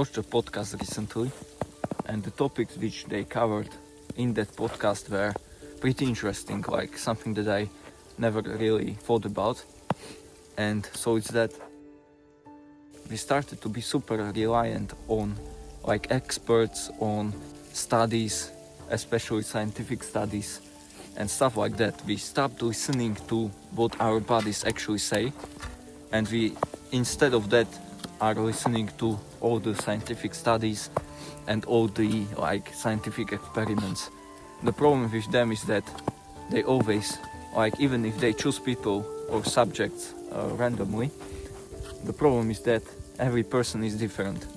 watched a podcast recently, and the topics which they covered in that podcast were pretty interesting, like something that I never really thought about. And so it's that we started to be super reliant on like experts, on studies, especially scientific studies and stuff like that. We stopped listening to what our bodies actually say, and we instead of that are listening to all the scientific studies and all the like scientific experiments. The problem with them is that they always, like, even if they choose people or subjects randomly, the problem is that every person is different.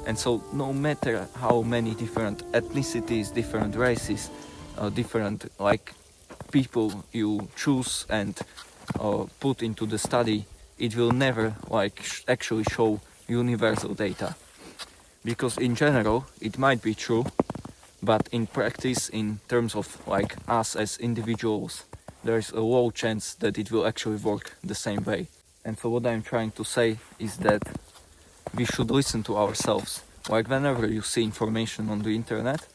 And so no matter how many different ethnicities, different races, different like people you choose and put into the study, it will never like actually show universal data. Because in general it might be true, but in practice, in terms of like us as individuals, there is a low chance that it will actually work the same way. And so what I'm trying to say is that we should listen to ourselves. Like whenever you see information on the internet,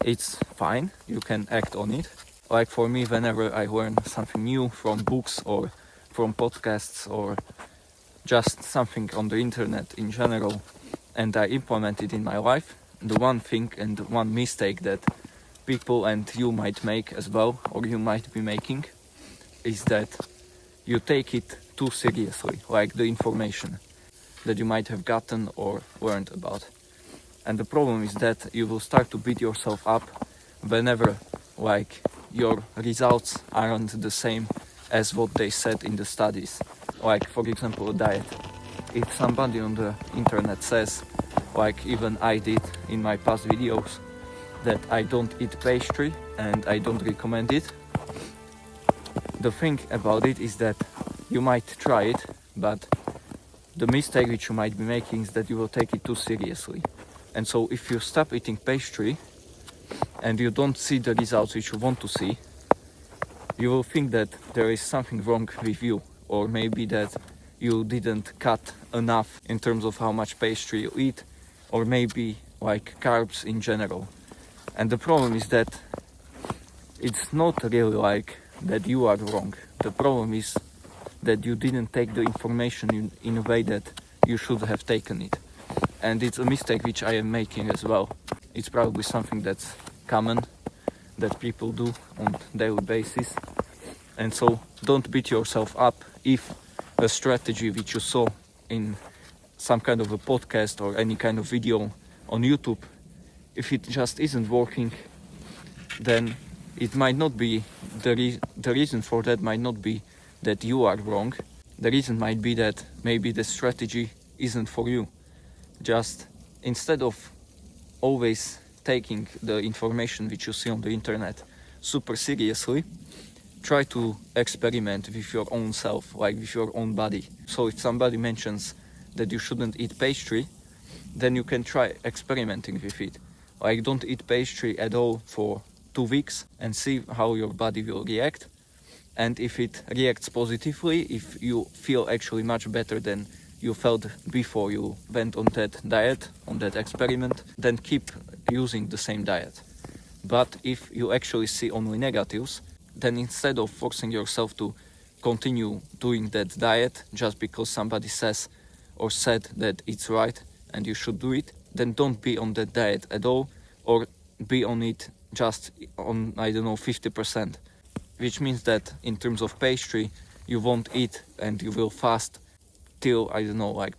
it's fine, you can act on it. Like for me, whenever I learn something new from books or from podcasts or just something on the internet in general, and I implement it in my life, the one thing and one mistake that people and you might make as well, or you might be making, is that you take it too seriously, like the information that you might have gotten or learned about. And the problem is that you will start to beat yourself up whenever like your results aren't the same as what they said in the studies. Like for example, a diet. If somebody on the internet says, like even I did in my past videos, that I don't eat pastry and I don't recommend it, the thing about it is that you might try it, but the mistake which you might be making is that you will take it too seriously. And so if you stop eating pastry and you don't see the results which you want to see, you will think that there is something wrong with you, or maybe that you didn't cut enough in terms of how much pastry you eat, or maybe like carbs in general. And the problem is that it's not really like that you are wrong. The problem is that you didn't take the information in a way that you should have taken it. And it's a mistake which I am making as well. It's probably something that's common, that people do on a daily basis. And so don't beat yourself up if a strategy which you saw in some kind of a podcast or any kind of video on YouTube, if it just isn't working, then it might not be, the reason for that might not be that you are wrong. The reason might be that maybe the strategy isn't for you. Just instead of always taking the information which you see on the internet super seriously, try to experiment with your own self, like with your own body. So if somebody mentions that you shouldn't eat pastry, then you can try experimenting with it. Like don't eat pastry at all for 2 weeks and see how your body will react. And if it reacts positively, if you feel actually much better than you felt before you went on that diet, on that experiment, then keep using the same diet. But if you actually see only negatives, then instead of forcing yourself to continue doing that diet just because somebody says or said that it's right and you should do it, then don't be on that diet at all, or be on it just on, 50%. Which means that in terms of pastry, you won't eat and you will fast till,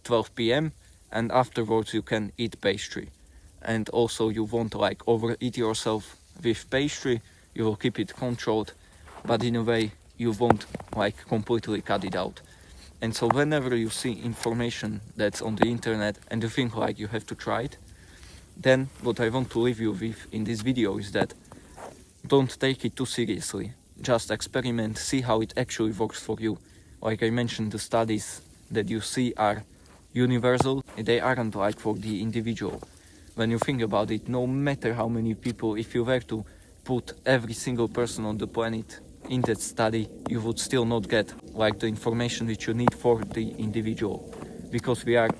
12 p.m. and afterwards you can eat pastry. And also you won't overeat yourself with pastry, you will keep it controlled, but in a way you won't completely cut it out. And so whenever you see information that's on the internet and you think you have to try it, then what I want to leave you with in this video is that don't take it too seriously. Just experiment, see how it actually works for you. Like I mentioned, the studies that you see are universal, they aren't for the individual. When you think about it, no matter how many people, if you were to put every single person on the planet in that study, you would still not get the information which you need for the individual, because we are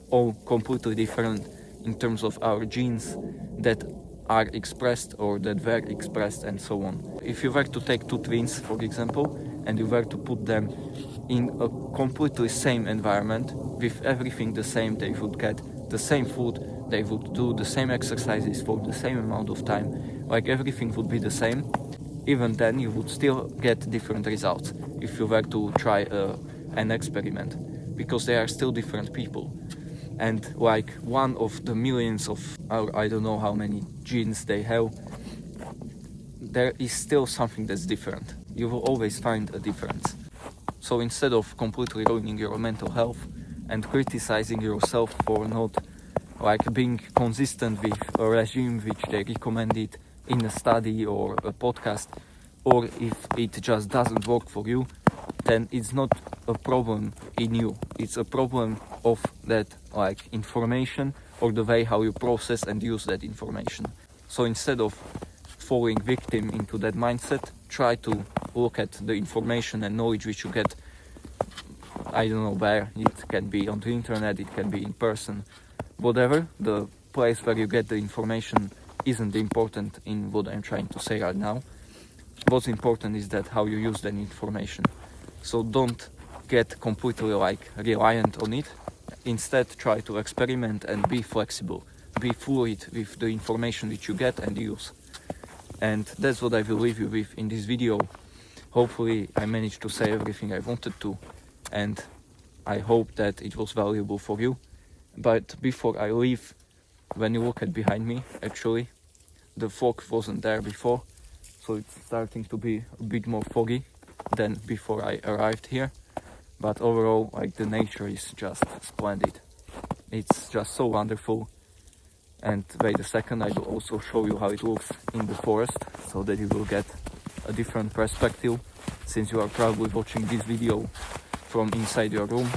all completely different in terms of our genes that are expressed or that were expressed and so on. If you were to take two twins, for example, and you were to put them in a completely same environment with everything the same, they would get the same food, they would do the same exercises for the same amount of time, like everything would be the same. Even then you would still get different results if you were to try an experiment, because they are still different people. And like one of the millions of, I don't know how many genes they have, there is still something that's different. You will always find a difference. So instead of completely ruining your mental health and criticizing yourself for not like being consistent with a regime which they recommended in a study or a podcast, or if it just doesn't work for you, then it's not a problem in you. It's a problem of that like information or the way how you process and use that information. So instead of falling victim into that mindset, try to look at the information and knowledge which you get, I don't know where, it can be on the internet, it can be in person, whatever, the place where you get the information isn't important in what I'm trying to say right now. What's important is that how you use that information. So don't get completely like reliant on it. Instead, try to experiment and be flexible. Be fluid with the information which you get and use. And that's what I will leave you with in this video. Hopefully I managed to say everything I wanted to, and I hope that it was valuable for you. But before I leave, when you look at behind me, actually, the fog wasn't there before, so it's starting to be a bit more foggy than before I arrived here. But overall, like, the nature is just splendid. It's just so wonderful. And wait a second, I will also show you how it looks in the forest, so that you will get a different perspective. Since you are probably watching this video from inside your room,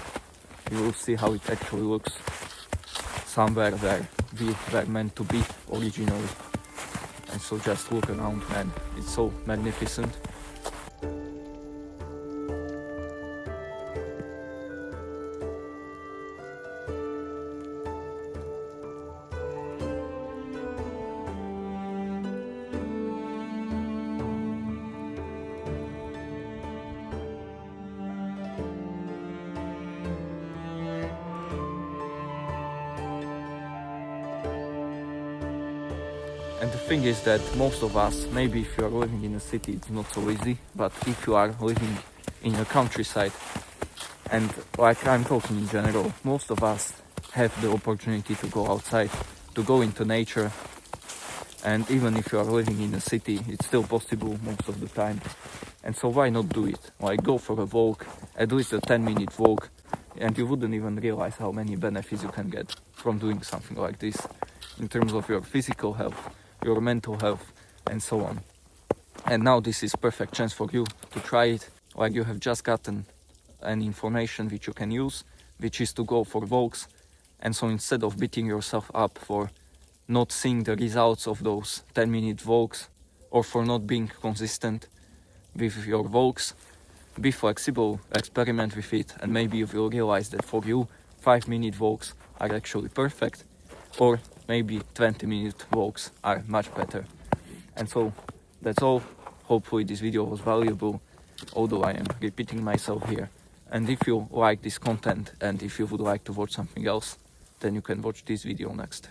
you will see how it actually looks somewhere where we were meant to be originally. And so just look around, man, it's so magnificent. And the thing is that most of us, maybe if you are living in a city it's not so easy, but if you are living in a countryside, and like I'm talking in general, most of us have the opportunity to go outside, to go into nature. And even if you are living in a city, it's still possible most of the time. And so why not do it? Like, go for a walk, at least a 10-minute walk, and you wouldn't even realize how many benefits you can get from doing something like this in terms of your physical health, your mental health, and so on. And now this is perfect chance for you to try it. Like, you have just gotten an information which you can use, which is to go for walks. And so instead of beating yourself up for not seeing the results of those 10-minute walks, or for not being consistent with your walks, be flexible, experiment with it, and maybe you will realize that for you 5-minute walks are actually perfect, or maybe 20-minute walks are much better. And so that's all. Hopefully this video was valuable, although I am repeating myself here. And if you like this content and if you would like to watch something else, then you can watch this video next.